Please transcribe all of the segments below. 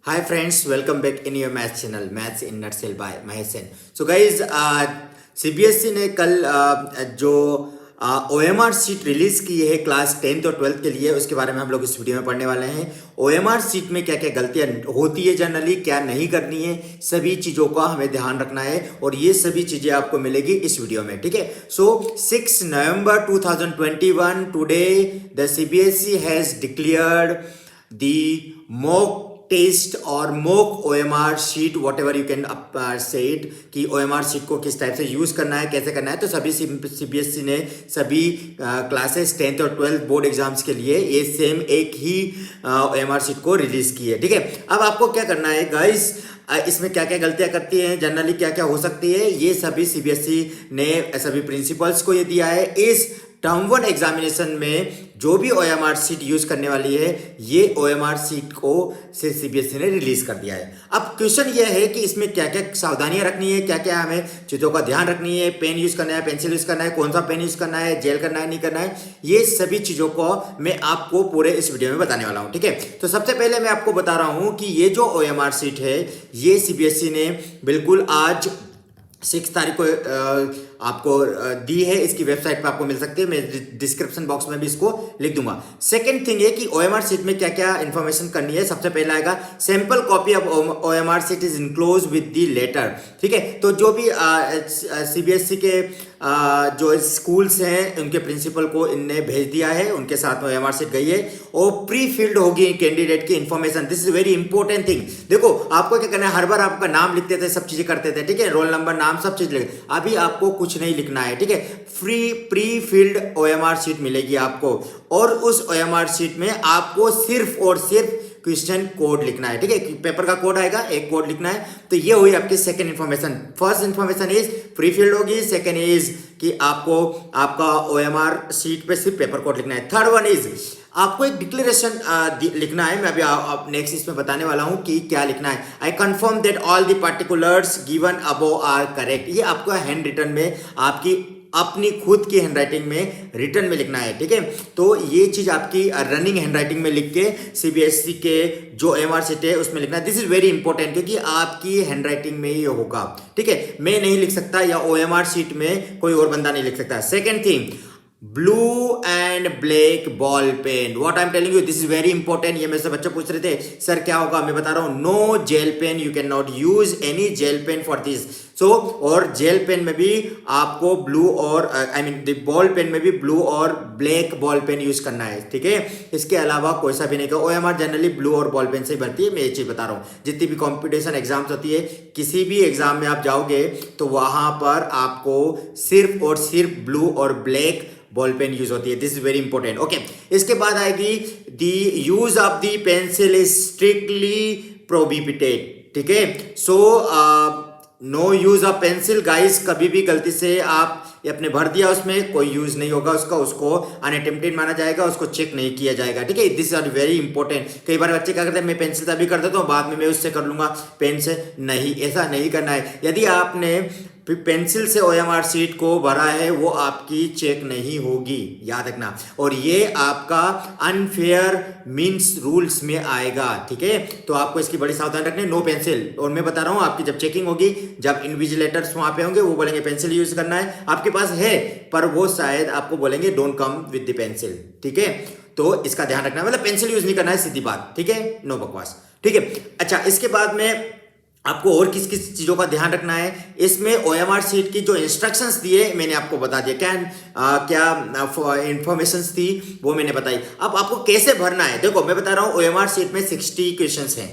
Hi friends, welcome back in your math channel Maths in Nutshell by Mahesh Sen. So guys, CBSE ने कल जो OMR seat release की है class 10th और 12th के लिए, उसके बारे में हम लोग इस वीडियो में पढ़ने वाले हैं। OMR सीट में क्या क्या गलतियां होती है, जनरली क्या नहीं करनी है, सभी चीज़ों का हमें ध्यान रखना है और ये सभी चीज़ें आपको मिलेगी इस वीडियो में, ठीक है। So 6 November 2021 today the CBSE has declared the mock test और mock OMR sheet, whatever you can say it, कि OMR शीट को किस टाइप से यूज़ करना है, कैसे करना है। तो सभी CBSE ने सभी क्लासेस 10th और 12th बोर्ड एग्जाम्स के लिए ये सेम एक ही OMR शीट को रिलीज़ की है, ठीक है। अब आपको क्या करना है गाइस, इसमें क्या क्या गलतियां करती हैं, जनरली क्या क्या हो सकती है, ये सभी CBSE ने सभी प्रिंसिपल्स को ये दिया है। इस टर्म 1 एग्जामिनेशन में जो भी OMR सीट यूज करने वाली है, ये OMR सीट को से CBSE ने रिलीज कर दिया है। अब क्वेश्चन ये है कि इसमें क्या क्या सावधानियां रखनी है, क्या क्या हमें चीज़ों का ध्यान रखनी है, पेन यूज करना है, पेंसिल यूज करना है, कौन सा पेन यूज करना है, जेल करना है, नहीं करना है, ये सभी चीज़ों को मैं आपको पूरे इस वीडियो में बताने वाला हूँ, ठीक है। तो सबसे पहले मैं आपको बता रहा हूँ कि ये जो OMR सीट है, ये CBSE ने बिल्कुल आज 6 तारीख को आपको दी है। इसकी वेबसाइट पे आपको मिल सकती है, मैं डिस्क्रिप्शन बॉक्स में भी इसको लिख दूंगा। सेकंड थिंग है कि OMR सीट में क्या क्या इन्फॉर्मेशन करनी है। सबसे पहला आएगा sample copy of OMR sheet is enclose with the letter, ठीक है। तो जो भी CBSE के जो स्कूल्स हैं उनके प्रिंसिपल को इनने भेज दिया है, उनके साथ में OMR सीट गई है और प्री फिल्ड होगी कैंडिडेट की information. This is very important thing. देखो आपको क्या करना है, हर बार आपका नाम लिखते थे, सब चीजें करते थे, ठीक है, रोल नंबर, नाम, सब चीज लिख। अभी आपको कुछ नहीं लिखना है, ठीक है। प्री फिल्ड OMR सीट मिलेगी आपको और उस OMR सीट में आपको सिर्फ और सिर्फ क्वेश्चन कोड लिखना है, ठीक है। पेपर का कोड आएगा, एक कोड लिखना है। तो ये हुई आपकी second information. First information is pre filled होगी, सेकंड इज कि आपको आपका OMR सीट पे सिर्फ पेपर कोड लिखना है। थर्ड वन इज आपको एक डिक्लेरेशन लिखना है। मैं अभी नेक्स्ट इसमें बताने वाला हूं कि क्या लिखना है। I confirm that all the particulars given above are correct. ये आपको हैंड रिटन में, आपकी अपनी खुद की हैंडराइटिंग में रिटर्न में लिखना है, ठीक है। तो ये चीज आपकी रनिंग हैंडराइटिंग में लिख के CBSE के जो OMR सीट है उसमें लिखना है। दिस इज वेरी इंपॉर्टेंट क्योंकि आपकी हैंडराइटिंग में ये होगा, ठीक है। मैं नहीं लिख सकता या OMR सीट में कोई और बंदा नहीं लिख सकता। Second thing, blue and black ball pen, what I am telling you, this is very important. ये मेरे से बच्चे पूछ रहे थे सर क्या होगा, मैं बता रहा हूं no gel pen, you can not use any gel pen for this. So और जेल पेन में भी आपको ब्लू और आई मीन बॉल पेन में भी ब्लू और ब्लैक बॉल पेन यूज करना है, ठीक है। इसके अलावा कोई सा भी नहीं। OMR जनरली ब्लू और बॉल पेन से ही बनती है, मैं ये चीज बता रहा हूँ। जितनी भी कॉम्पिटिशन एग्जाम्स होती है, किसी भी एग्जाम में आप जाओगे तो वहां पर आपको सिर्फ और सिर्फ ब्लू और ब्लैक बॉल पेन यूज होती है। This is very important, okay. इसके बाद आएगी the use of the pencil is strictly prohibited, ठीक है। So no use of pencil guys, कभी भी गलती से आप अपने भर दिया उसमें, कोई यूज नहीं होगा उसका, उसको अनअटेम्प्टेड माना जाएगा, उसको चेक नहीं किया जाएगा, ठीक है। This are very important. कई बार बच्चे क्या करते हैं, मैं पेंसिल से अभी कर देता हूँ, बाद में मैं उससे कर लूंगा, पेन से नहीं, ऐसा नहीं करना है। यदि आपने पेंसिल से OMR सीट को भरा है, वो आपकी चेक नहीं होगी, याद रखना। और ये आपका अनफेयर मीन्स रूल्स में आएगा, ठीक है। तो आपको इसकी बड़ी सावधानी रखनी है, नो पेंसिल। और मैं बता रहा हूं आपकी जब चेकिंग होगी, जब इन्विजिलेटर्स वहां पे होंगे, वो बोलेंगे पेंसिल यूज करना है, आपके पास है पर वो शायद आपको बोलेंगे don't come with the pencil, ठीक है। तो इसका ध्यान रखना है, मतलब पेंसिल यूज नहीं करना है, सीधी बात, ठीक है, नो बकवास, ठीक है। अच्छा, इसके बाद में आपको और किस किस चीजों का ध्यान रखना है। इसमें OMR सीट की जो इंस्ट्रक्शंस दिए मैंने आपको बता दिया, क्या इंफॉर्मेशंस थी वो मैंने बताई। अब आपको कैसे भरना है, देखो मैं बता रहा हूं OMR सीट में 60 क्वेश्चंस हैं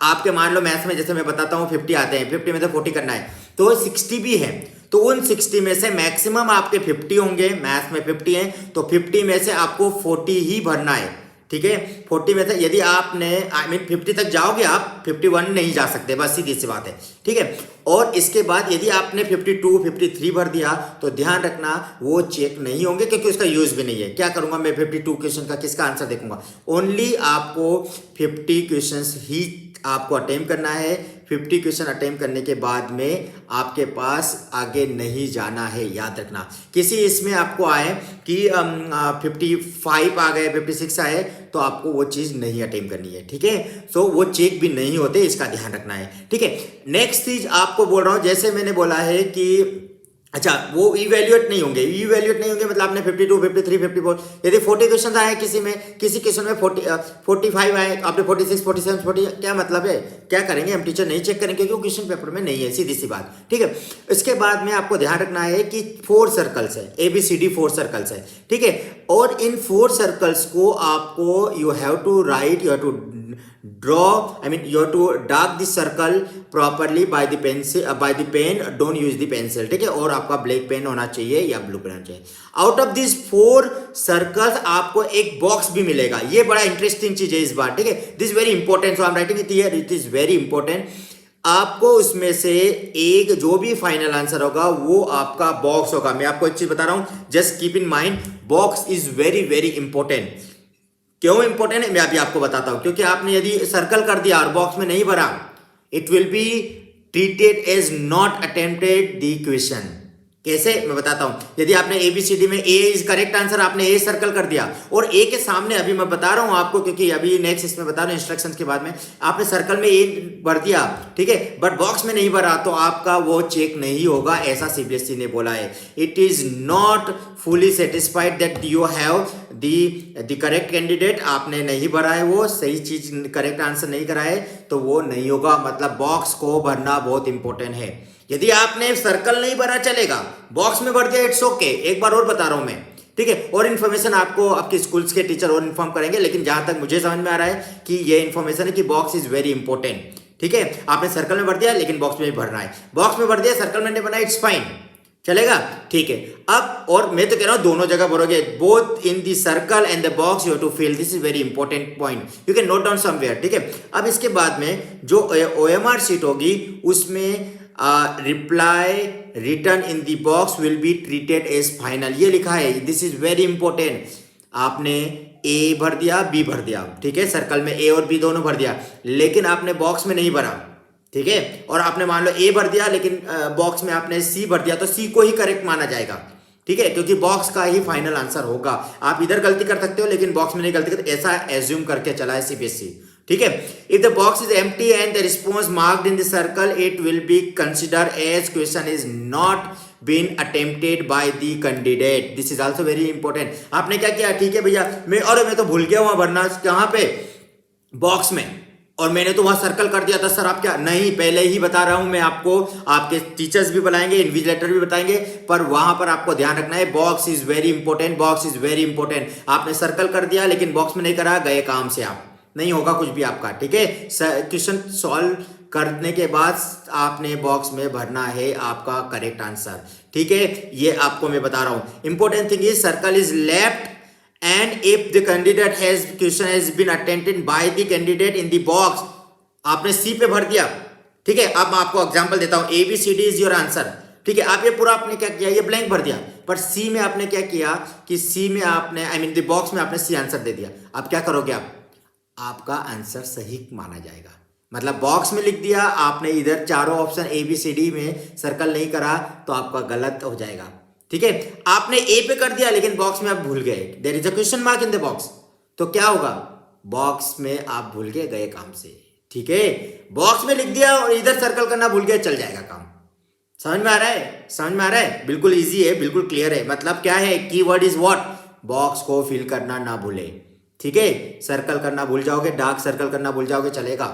आपके। मान लो मैथ्स में जैसे मैं बताता हूं 50 आते हैं, 50 में से 40 करना है, तो 60 भी है। तो उन 60 में से मैक्सिमम आपके 50 होंगे, मैथ्स में 50 हैं, तो 50 में से आपको 40 ही भरना है, ठीक है। 40 में से यदि आपने आई मीन 50 तक जाओगे, आप 51 नहीं जा सकते, बस सीधी सी बात है, ठीक है। और इसके बाद यदि आपने 52 53 भर दिया तो ध्यान रखना वो चेक नहीं होंगे, क्योंकि उसका यूज भी नहीं है। क्या करूंगा मैं, 52 क्वेश्चन का किसका आंसर देखूंगा, ओनली आपको 50 क्वेश्चन ही आपको अटेम्प्ट करना है। 50 क्वेश्चन अटेम्प्ट करने के बाद में आपके पास आगे नहीं जाना है, याद रखना। किसी इसमें आपको आए कि 55 आ गए, 56 आए, तो आपको वो चीज़ नहीं अटेम्प्ट करनी है, ठीक है। सो वो चेक भी नहीं होते, इसका ध्यान रखना है, ठीक है। नेक्स्ट चीज आपको बोल रहा हूँ, जैसे मैंने बोला है कि अच्छा वो इवेल्युएट नहीं होंगे, इवेल्युएट नहीं होंगे मतलब आपने 52, 53, 54, यदि 40 क्वेश्चन आए किसी क्वेश्चन में 45 आए, आपने 46, 47, 40, क्या मतलब है, क्या करेंगे हम, टीचर नहीं चेक करेंगे क्योंकि वो क्वेश्चन पेपर में नहीं है, सीधी सी बात, ठीक है। इसके बाद में आपको ध्यान रखना है कि 4 सर्कल्स है, ABCD 4 सर्कल्स है, ठीक है। और इन 4 सर्कल्स को आपको you have to write, you have to you have to dark the circle properly by the pencil, by the pen, don't use the pencil, ठीक है। और आपका ब्लैक पेन होना चाहिए या ब्लू पेन होना चाहिए। आउट ऑफ दिस 4 सर्कल्स आपको एक बॉक्स भी मिलेगा, ये बड़ा इंटरेस्टिंग चीज है इस बार, ठीक है। This very important, so I am writing it here, it is very important. आपको उसमें से एक जो भी फाइनल आंसर होगा वो आपका बॉक्स होगा। मैं आपको एक चीज बता रहा हूं, just keep in mind, box is very very important. क्यों इंपॉर्टेंट है मैं अभी आपको बताता हूं, क्योंकि आपने यदि सर्कल कर दिया और बॉक्स में नहीं भरा, it will be treated as not attempted the question. कैसे, मैं बताता हूं। यदि आपने ABCD में A इज करेक्ट आंसर, आपने A सर्कल कर दिया और A के सामने, अभी मैं बता रहा हूं आपको क्योंकि अभी नेक्स्ट इसमें बता रहा हूं इंस्ट्रक्शंस के बाद में, आपने सर्कल में A भर दिया, ठीक है, बट बॉक्स में नहीं भरा तो आपका वो चेक नहीं होगा, ऐसा CBSE ने बोला है। It is not fully satisfied that you have the correct candidate, आपने नहीं भरा है, वो सही चीज करेक्ट आंसर नहीं करा है तो वो नहीं होगा। मतलब बॉक्स को भरना बहुत इंपॉर्टेंट है। यदि आपने सर्कल नहीं भरा चलेगा, बॉक्स में भर दिया, इट्स ओके। एक बार और बता रहा हूं मैं, ठीक है। और इन्फॉर्मेशन आपको आपके स्कूल्स के टीचर और इन्फॉर्म करेंगे, लेकिन जहां तक मुझे समझ में आ रहा है कि ये इन्फॉर्मेशन है कि बॉक्स इज वेरी इंपॉर्टेंट, ठीक है। आपने सर्कल में भर दिया लेकिन बॉक्स में भी भरना है, बॉक्स में भर दिया सर्कल में नहीं भरना, इट्स फाइन, चलेगा, ठीक है। अब और मैं तो कह रहा हूं दोनों जगह भरोगे, both in the circle and the box you have to fill, this is very important point, you can note down somewhere, ठीक है। अब इसके बाद में जो OMR शीट होगी उसमें reply return in the box will be treated as final, ये लिखा है, दिस इज वेरी इंपॉर्टेंट। आपने A भर दिया, B भर दिया, ठीक है, सर्कल में A और B दोनों भर दिया, लेकिन आपने बॉक्स में नहीं भरा, ठीक है। और आपने मान लो A भर दिया लेकिन बॉक्स में आपने C भर दिया, तो C को ही करेक्ट माना जाएगा, ठीक है, क्योंकि बॉक्स का ही फाइनल आंसर होगा। आप इधर गलती कर सकते हो लेकिन बॉक्स में नहीं गलती करते, ऐसा एज्यूम करके चला है CBSE, ठीक है। If the box is empty and the response marked in the circle, it will be consider as question is not been attempted by the candidate, this is also very important. आपने क्या किया, ठीक है भैया मैं तो भूल गया वहां भरना, कहां पे, बॉक्स में, और मैंने तो वहां सर्कल कर दिया था सर, आप क्या, नहीं, पहले ही बता रहा हूं मैं आपको, आपके टीचर्स भी बुलाएंगे, इन्विजिलेटर भी बताएंगे, पर वहां पर आपको ध्यान रखना है, box is very important, box is very important. आपने सर्कल कर दिया लेकिन बॉक्स में नहीं करा, गए काम से आप, नहीं होगा कुछ भी आपका, ठीक है। क्वेश्चन सॉल्व करने के बाद आपने बॉक्स में भरना है आपका करेक्ट आंसर, ठीक है, ये आपको मैं बता रहा हूं। Important thing is circle is left and if the candidate has question has been attempted by the candidate in the box, आपने C पे भर दिया, ठीक है। अब मैं आपको एग्जांपल देता हूं, ABCD इज योर आंसर, ठीक है। आप ये पूरा आपने क्या किया, ये ब्लैंक भर दिया, पर C में आपने क्या किया कि C में आपने द बॉक्स में आपने C आंसर दे दिया। अब क्या करोगे आप, आपका आंसर सही माना जाएगा, मतलब बॉक्स में लिख दिया आपने, इधर चारों ऑप्शन ABCD में सर्कल नहीं करा तो आपका गलत हो जाएगा, ठीक है। आपने A पे कर दिया लेकिन बॉक्स में आप भूल गए, there is a question mark in the box, तो क्या होगा, बॉक्स में आप भूल गए, गए काम से, ठीक है। बॉक्स में लिख दिया और इधर सर्कल करना भूल गए, चल जाएगा काम। समझ में आ रहा है, समझ में आ रहा है, बिल्कुल इजी है, बिल्कुल क्लियर है। मतलब क्या है, कीवर्ड इज व्हाट, बॉक्स को फिल करना ना भूले, ठीक है। सर्कल करना भूल जाओगे, डार्क सर्कल करना भूल जाओगे, चलेगा,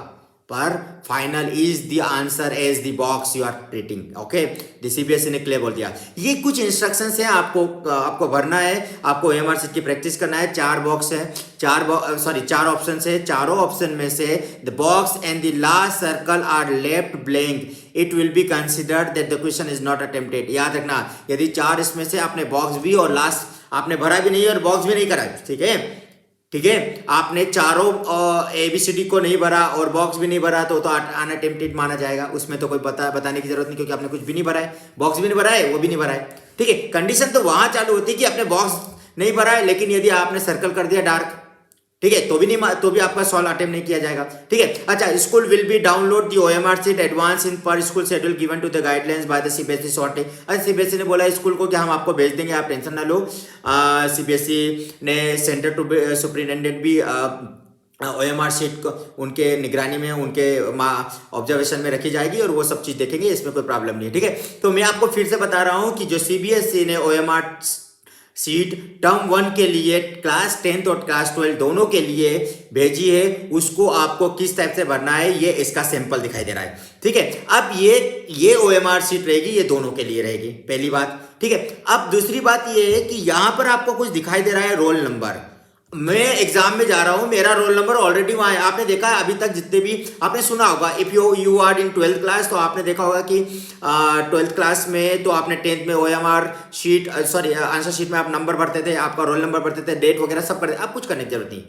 पर final is the answer as the box you are treating, okay. CBSE ने क्लियर बोल दिया। ये कुछ इंस्ट्रक्शंस हैं, आपको भरना है, आपको OMR शीट की प्रैक्टिस करना है। 4 बॉक्स है, 4 ऑप्शन है, चारों ऑप्शन में से the box and the last circle are left blank, it will be considered that the question is not attempted. याद रखना, यदि 4 इसमें से आपने बॉक्स भी और लास्ट आपने भरा भी नहीं और बॉक्स भी नहीं करा, ठीक है, ठीक है, आपने चारों ABCD को नहीं भरा और बॉक्स भी नहीं भरा तो अनअटेम्प्टेड माना जाएगा, उसमें तो कोई बताने की जरूरत नहीं, क्योंकि आपने कुछ भी नहीं भरा है, बॉक्स भी नहीं भरा है, वो भी नहीं भरा है, ठीक है। कंडीशन तो वहां चालू होती है कि आपने बॉक्स नहीं भरा है, लेकिन यदि आपने सर्कल कर दिया डार्क, ठीक है, तो भी आपका सॉल्व अटेम्प्ट नहीं किया जाएगा। ठीक है, अच्छा, school will be download the OMR sheet advance in per school schedule given to the guidelines by the CBSE shortly. अच्छा, सीबीएसई ने बोला स्कूल को कि हम आपको भेज देंगे, आप टेंशन ना लो। सीबीएसई ने सेंटर टू सुप्रिटेंडेंट भी ओएमआर शीट को उनके निगरानी में, उनके ऑब्जर्वेशन में रखी जाएगी और वो सब चीज़ देखेंगे, इसमें कोई प्रॉब्लम नहीं है। ठीक है, तो मैं आपको फिर से बता रहा हूँ कि जो सीबीएसई ने ओएमआर सीट टर्म 1 के लिए क्लास 10 और क्लास 12 दोनों के लिए भेजी है, उसको आपको किस टाइप से भरना है ये इसका सैंपल दिखाई दे रहा है। ठीक है, अब ये ओएमआर सीट रहेगी, ये दोनों के लिए रहेगी, पहली बात। ठीक है, अब दूसरी बात ये है कि यहां पर आपको कुछ दिखाई दे रहा है रोल नंबर। मैं एग्जाम में जा रहा हूं, मेरा रोल नंबर ऑलरेडी वहां है। आपने देखा है अभी तक जितने भी आपने सुना होगा, if you are in 12th class, तो आपने देखा होगा कि 12th क्लास में तो आपने 10th में ओएमआर शीट आंसर शीट में आप नंबर भरते थे, आपका रोल नंबर भरते थे, डेट वगैरह सब करते थे। आप कुछ करने की जरूरत नहीं।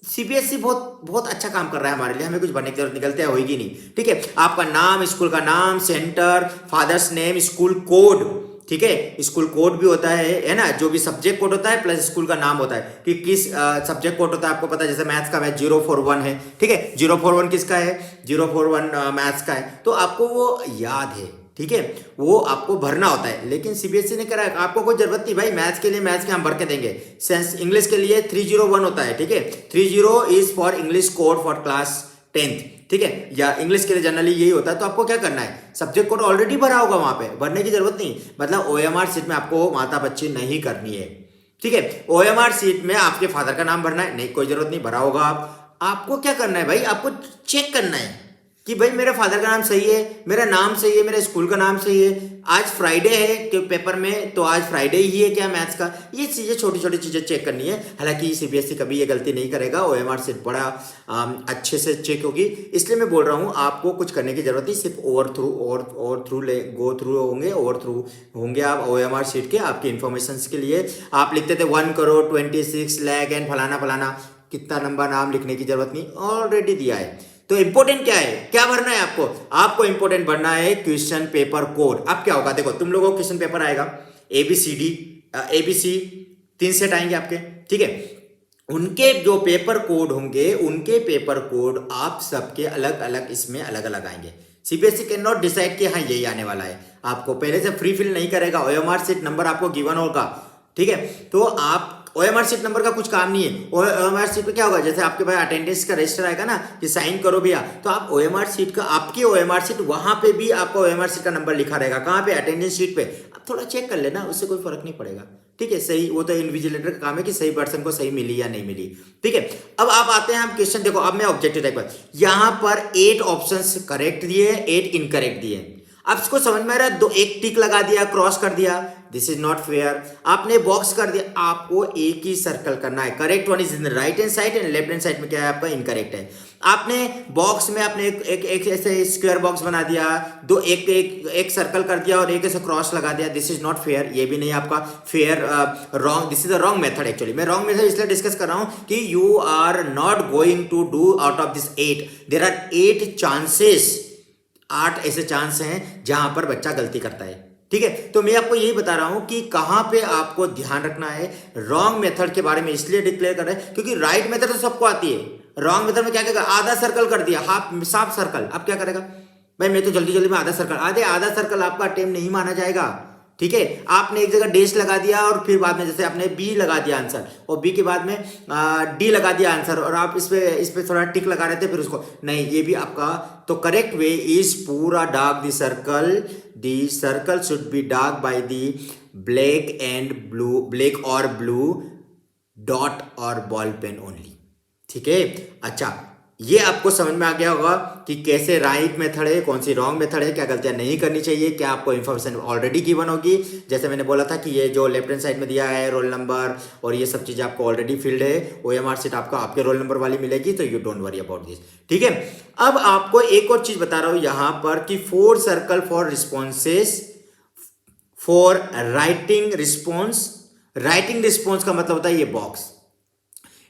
सीबीएसई बहुत बहुत अच्छा काम कर रहा है हमारे लिए, हमें कुछ भरने की जरूरत निकलते होगी नहीं। ठीक है, आपका नाम, स्कूल का नाम, centre, father's name, school code. ठीक है, स्कूल कोड भी होता है ना, जो भी सब्जेक्ट कोड होता है प्लस स्कूल का नाम होता है कि किस सब्जेक्ट कोड होता है, आपको पता है। जैसे मैथ्स का मैथ 041 है। ठीक है, 041 किसका है? 041 मैथ्स का है, तो आपको वो याद है। ठीक है, वो आपको भरना होता है, लेकिन सीबीएसई ने करा है आपको कोई जरूरत नहीं भाई। मैथ्स के लिए मैथ्स के हम भर के देंगे। सेंस इंग्लिश के लिए 301 होता है। ठीक है, 30 is for English code for class 10th। ठीक है, या इंग्लिश के लिए जनरली यही होता है। तो आपको क्या करना है, सब्जेक्ट कोड ऑलरेडी भरा होगा वहां पे, भरने की जरूरत नहीं। मतलब ओएमआर सीट में आपको माता बच्ची नहीं करनी है। ठीक है, ओएमआर सीट में आपके फादर का नाम भरना है, नहीं कोई जरूरत नहीं, भरा होगा। आपको क्या करना है भाई, आपको चेक करना है कि भाई मेरे फादर का नाम सही है, मेरा नाम सही है, मेरे स्कूल का नाम सही है। आज फ्राइडे है कि पेपर में, तो आज फ्राइडे ही है क्या मैथ्स का? ये चीज़ें, छोटी छोटी चीज़ें चेक करनी है। हालांकि सीबीएसई कभी ये गलती नहीं करेगा, ओएमआर सीट बड़ा अच्छे से चेक होगी। इसलिए मैं बोल रहा हूँ आपको कुछ करने की जरूरत नहीं, सिर्फ ओवर थ्रू होंगे आप ओएमआर सीट के। आपके इन्फॉर्मेशन के लिए आप लिखते थे 1,26 लाख एंड फलाना फलाना, कितना लंबा नाम लिखने की जरूरत नहीं, ऑलरेडी दिया है। तो इंपॉर्टेंट क्या है, क्या भरना है आपको इंपॉर्टेंट भरना है क्वेश्चन पेपर कोड। अब क्या होगा, देखो तुम लोगों को क्वेश्चन पेपर आएगा ABC 3 सेट आएंगे आपके। ठीक है, उनके जो पेपर कोड होंगे, उनके पेपर कोड आप सबके अलग अलग इसमें अलग अलग आएंगे। सीबीएसई कैन नॉट डिसाइड कि हाँ यही आने वाला है। आपको पहले से फ्री फिल नहीं करेगा, ओएमआर सीट नंबर आपको गिवन होगा। ठीक है, तो आप ओएमआर सीट नंबर का कुछ काम नहीं है। ओएमआर सीट पे क्या होगा, जैसे आपके पास अटेंडेंस का रजिस्टर आएगा ना कि साइन करो भैया, तो आप ओएमआर सीट का, आपकी ओएमआर सीट वहां पे भी आपका ओएमआर सीट का नंबर लिखा रहेगा। कहाँ पे? अटेंडेंस शीट पे। आप थोड़ा चेक कर लेना, उससे कोई फर्क नहीं पड़ेगा। ठीक है, सही, वो तो इन्विजिलेटर का काम है कि सही पर्सन को सही मिली या नहीं मिली। ठीक है, अब आप आते हैं हम क्वेश्चन, देखो अब मैं ऑब्जेक्टिव टाइप पर, यहाँ पर 8 ऑप्शन करेक्ट दिए, 8 इनकरेक्ट दिए। अब इसको समझ में आ रहा है, 1 टिक लगा दिया, क्रॉस कर दिया, दिस इज नॉट फेयर। आपने बॉक्स कर दिया, आपको एक ही सर्कल करना है। Correct one is in right hand side and left hand side में क्या है आपका इनकरेक्ट है। आपने बॉक्स में आपने एक ऐसे स्क्वायर बॉक्स बना दिया, एक सर्कल कर दिया और एक ऐसे क्रॉस लगा दिया, दिस इज नॉट फेयर। ये भी नहीं आपका fair, wrong, this is a wrong method. Actually मैं रॉन्ग मेथड इसलिए डिस्कस कर रहा हूं कि you are not going to do out of this 8, there are 8 chances, 8 ऐसे चांस हैं जहां पर बच्चा गलती करता है। ठीक है, तो मैं आपको यही बता रहा हूं कि कहां पे आपको ध्यान रखना है। रॉन्ग मेथड के बारे में इसलिए डिक्लेयर कर रहे हैं क्योंकि राइट मेथड तो सबको आती है। रॉन्ग मेथड में क्या करेगा, आधा सर्कल कर दिया, हाफ सर्कल। अब क्या करेगा भाई, मैं तो जल्दी जल्दी में आधा सर्कल, आधा सर्कल आपका अटेम्प्ट नहीं माना जाएगा। ठीक है, आपने एक जगह डैश लगा दिया और फिर बाद में जैसे आपने बी लगा दिया आंसर, और बी के बाद में डी लगा दिया आंसर, और आप इस पे थोड़ा टिक लगा रहे थे, फिर उसको नहीं, ये भी आपका। तो करेक्ट वे इज पूरा dark the circle should be dark by the black और ब्लू डॉट और बॉल पेन ओनली। ठीक है, अच्छा, ये आपको समझ में आ गया होगा कि कैसे राइट मेथड है, कौन सी रॉन्ग मेथड है, क्या गलतियां नहीं करनी चाहिए, क्या आपको इन्फॉर्मेशन ऑलरेडी गिवन होगी। जैसे मैंने बोला था कि ये जो लेफ्ट हैंड साइड में दिया है रोल नंबर और ये सब चीजें आपको ऑलरेडी फिल्ड है। ओएमआर सीट आपको आपके रोल नंबर वाली मिलेगी, तो you don't worry about this. ठीक है, अब आपको एक और चीज बता रहा हूं यहां पर कि 4 circle for responses for writing response. Writing response का मतलब होता है ये बॉक्स।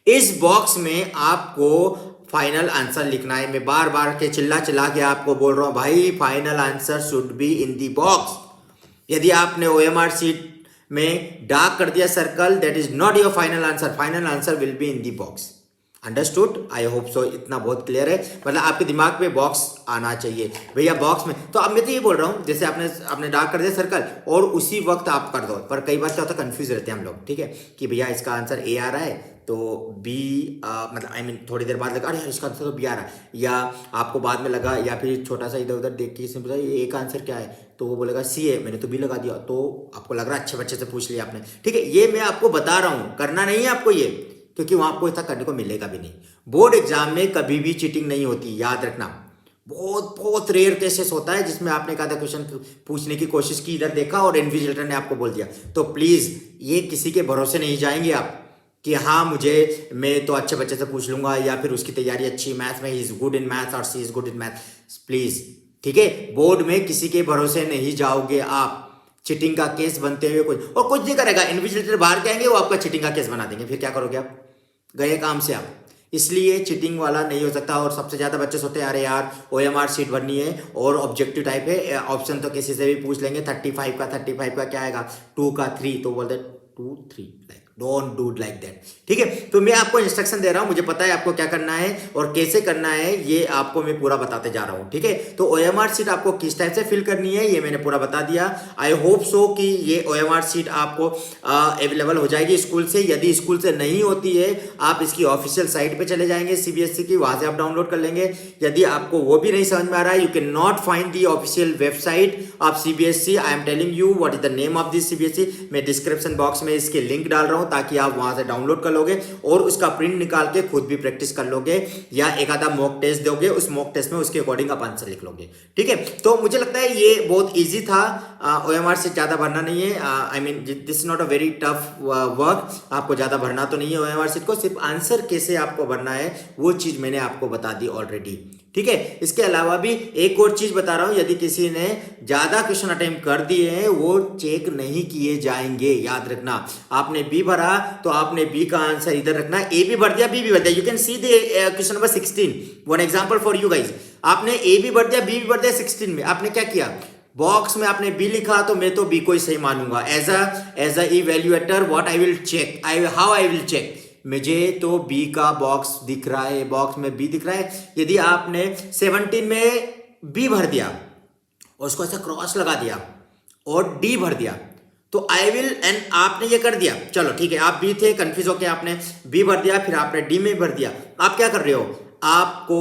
इस बॉक्स में आपको फाइनल आंसर लिखना है। मैं बार बार के चिल्ला के आपको बोल रहा हूं भाई, final answer should be in the box. यदि आपने ओएमआर सीट में डार्क कर दिया circle, that is not your final answer. Final answer will be in the box. Understood, I hope so, इतना बहुत क्लियर है। मतलब आपके दिमाग पे बॉक्स आना चाहिए भैया, बॉक्स में। तो अब मैं तो ये बोल रहा हूँ, जैसे आपने डार्क कर दिया सर्कल और उसी वक्त आप कर दो, पर कई बार क्या होता है कंफ्यूज रहते हैं हम लोग, ठीक है, कि भैया इसका आंसर ए आ रहा है तो बी, मतलब आई मीन थोड़ी देर बाद लगा अरे यार इसका आंसर तो बी आ रहा है, या आपको बाद में लगा, या फिर छोटा सा इधर उधर देख के किसी ने पूछा ए का आंसर क्या है, तो वो बोलेगा सी है, मैंने तो बी लगा दिया, तो आपको लग रहा है अच्छे बच्चे से पूछ लिया आपने, ठीक है। ये मैं आपको बता रहा हूँ, करना नहीं है आपको ये, क्योंकि वहां आपको इतना करने को मिलेगा भी नहीं। बोर्ड एग्जाम में कभी भी चीटिंग नहीं होती, याद रखना। बहुत बहुत रेयर केसेस होता है जिसमें आपने एक आधा क्वेश्चन पूछने की कोशिश की, इधर देखा और इन्विजिलेटर ने आपको बोल दिया। तो प्लीज ये किसी के भरोसे नहीं जाएंगे आप कि हाँ मैं तो अच्छे बच्चे से पूछ लूंगा, या फिर उसकी तैयारी अच्छी मैथ्स में, he is good in maths और she is good in maths, please, ठीक है। बोर्ड में किसी के भरोसे नहीं जाओगे आप, चीटिंग का केस बनते हुए कुछ नहीं करेगा। इन्विजिलेटर बाहर के आएंगे, वो आपका चीटिंग का केस बना देंगे, फिर क्या करोगे आप, गए काम से आप। इसलिए चीटिंग वाला नहीं हो सकता। और सबसे ज्यादा बच्चे सोते हैं अरे यार OMR सीट भरनी है और ऑब्जेक्टिव टाइप है, ऑप्शन तो किसी से भी पूछ लेंगे, 35 का क्या आएगा, 2 का 3, तो बोलते 2 3, like don't do like that, ठीक है। तो मैं आपको इंस्ट्रक्शन दे रहा हूं, मुझे पता है आपको क्या करना है और कैसे करना है, ये आपको मैं पूरा बताते जा रहा हूं, ठीक है। तो OMR सीट आपको किस टाइप से फिल करनी है ये मैंने पूरा बता दिया। आई होप सो कि ये OMR सीट आपको अवेलेबल हो जाएगी स्कूल से। यदि स्कूल से नहीं होती है, आप इसकी ऑफिशियल साइट पे चले जाएंगे CBSE की, वहां से आप डाउनलोड कर लेंगे। यदि आपको वो भी नहीं समझ में आ रहा है, you can not find the official website of CBSE, I am telling you what is the name of this CBSE। मैं डिस्क्रिप्शन बॉक्स में इसके लिंक डाल रहा हूं ताकि आप वहां से डाउनलोड कर लोगे और उसका प्रिंट निकाल के खुद भी प्रैक्टिस कर लोगे, या एक आधा मॉक टेस्ट दोगे, उस मॉक टेस्ट में उसके अकॉर्डिंग आप आंसर लिख लोगे, ठीक है। तो मुझे लगता है ये बहुत इजी था, OMR से ज्यादा भरना नहीं है, I mean this is not a very tough work, आपको ज्यादा भरना तो नहीं है OMR सीट को, सिर्फ आंसर कैसे आपको भरना है वो चीज मैंने आपको बता दी ऑलरेडी, ठीक है। इसके अलावा भी एक और चीज बता रहा हूं, यदि किसी ने ज्यादा क्वेश्चन अटेम्प्ट कर दिए हैं वो चेक नहीं किए जाएंगे, याद रखना। आपने बी भरा तो आपने बी का आंसर इधर रखना, ए भी भर दिया बी भी भर दिया, you can see the question number 16, one example for you guys. आपने ए भी भर दिया बी भी भर दिया, 16 में आपने क्या किया, बॉक्स में आपने बी लिखा तो मैं तो बी को ही सही मानूंगा, as a evaluator what I will check, how I will check, मुझे तो बी का बॉक्स दिख रहा है, बॉक्स में बी दिख रहा है। यदि आपने 17 में बी भर दिया और उसको ऐसा क्रॉस लगा दिया और डी भर दिया तो आई विल, एंड आपने ये कर दिया, चलो ठीक है, आप बी थे, कंफ्यूज होके आपने बी भर दिया, फिर आपने डी में भर दिया। आप क्या कर रहे हो, आपको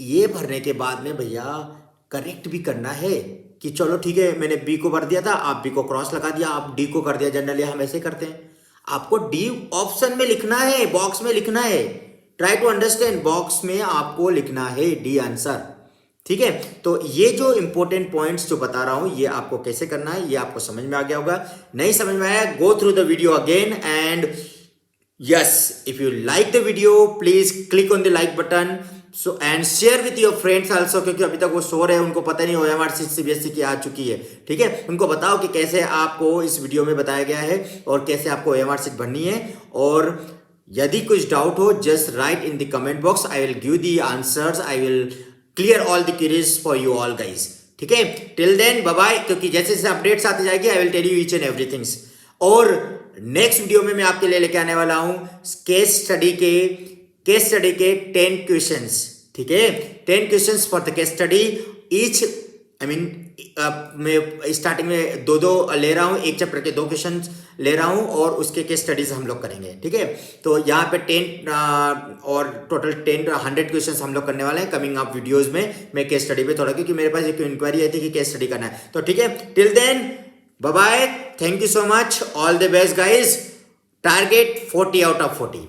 ये भरने के बाद में भैया करेक्ट भी करना है कि चलो ठीक है मैंने बी को भर दिया था, आप बी को क्रॉस लगा दिया, आप डी को कर दिया, जनरली हम ऐसे करते हैं। आपको डी ऑप्शन में लिखना है, बॉक्स में लिखना है, ट्राई टू अंडरस्टैंड, बॉक्स में आपको लिखना है डी आंसर, ठीक है। तो ये जो इंपॉर्टेंट पॉइंट्स जो बता रहा हूं ये आपको कैसे करना है ये आपको समझ में आ गया होगा। नहीं समझ में आया, go through the video again, and yes, if you like the video please click on the like button, so and share with your friends also, क्योंकि अभी तक वो सो रहे हैं, उनको पता नहीं OMR सीट CBSE की आ चुकी है, ठीक है। उनको बताओ कि कैसे आपको इस वीडियो में बताया गया है और कैसे आपको OMR सीट भरनी है। और यदि कुछ डाउट हो just right in the comment box, I will give the answers, I will clear all the queries for you all guys, ठीक है। टिल देन बाय बाय, क्योंकि जैसे जैसे अपडेट्स आती जाएगी I will tell you each and everythings. और next video में मैं आपके लिए लेके आने वाला हूं केस स्टडी के 10 क्वेश्चंस, ठीक है, 10 questions for the case study each, I mean मैं स्टार्टिंग में दो ले रहा हूं, एक चैप्टर के 2 क्वेश्चन ले रहा हूं और उसके केस स्टडीज हम लोग करेंगे, ठीक है। तो यहाँ पे 10 और टोटल 100 क्वेश्चंस हम लोग करने वाले हैं कमिंग अप वीडियोस में। मैं केस स्टडी पे थोड़ा, क्योंकि मेरे पास एक इंक्वायरी आई थी कि केस स्टडी करना है, तो ठीक है। Till then bye bye, thank you so much, all the best guys, target 40 out of 40।